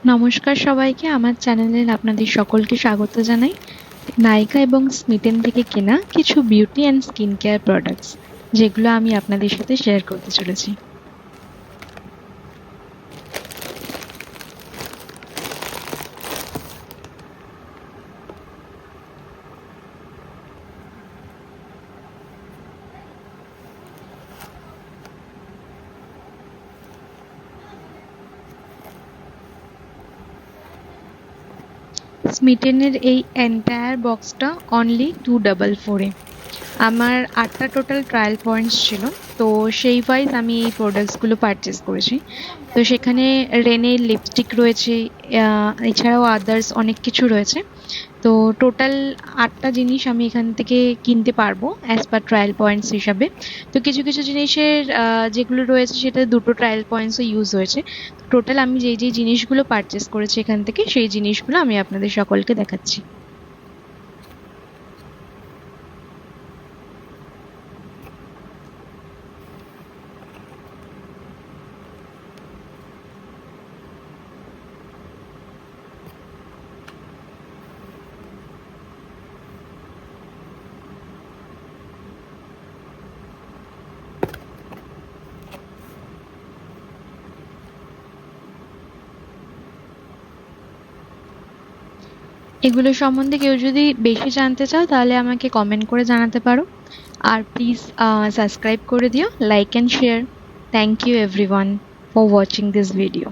নমস্কার সবাইকে, আমার চ্যানেলে আপনাদের সকলকে স্বাগত জানাই। নাইকা এবং স্মিটেন থেকে কেনা কিছু beauty and skin care products, যেগুলো আমি আপনাদের সাথে শেয়ার করতে চলেছি। স্মিটেনের এই এন্টায়ার বক্সটা অনলি 244 আমার 8টা টোটাল ট্রায়াল পয়েন্টস ছিল। তো সেই ওয়াইজ আমি এই প্রোডাক্টসগুলো পারচেস করেছি। তো সেখানে রেনের লিপস্টিক রয়েছে, এছাড়াও আদার্স অনেক কিছু রয়েছে। তো টোটাল 8টা জিনিস আমি এখান থেকে কিনতে পারবো অ্যাজ পার ট্রায়াল পয়েন্টস হিসাবে। তো কিছু কিছু জিনিসের যেগুলো রয়েছে সেটা দুটো ট্রায়াল পয়েন্টসও ইউজ হয়েছে। টোটাল আমি যেই যেই জিনিসগুলো পারচেস করেছি এখান থেকে, সেই জিনিসগুলো আমি আপনাদের সকলকে দেখাচ্ছি। এগুলো সম্বন্ধে কেউ যদি বেশি জানতে চাও তাহলে আমাকে কমেন্ট করে জানাতে পারো। আর প্লিজ সাবস্ক্রাইব করে দিও, like and share. Thank you everyone for watching this video.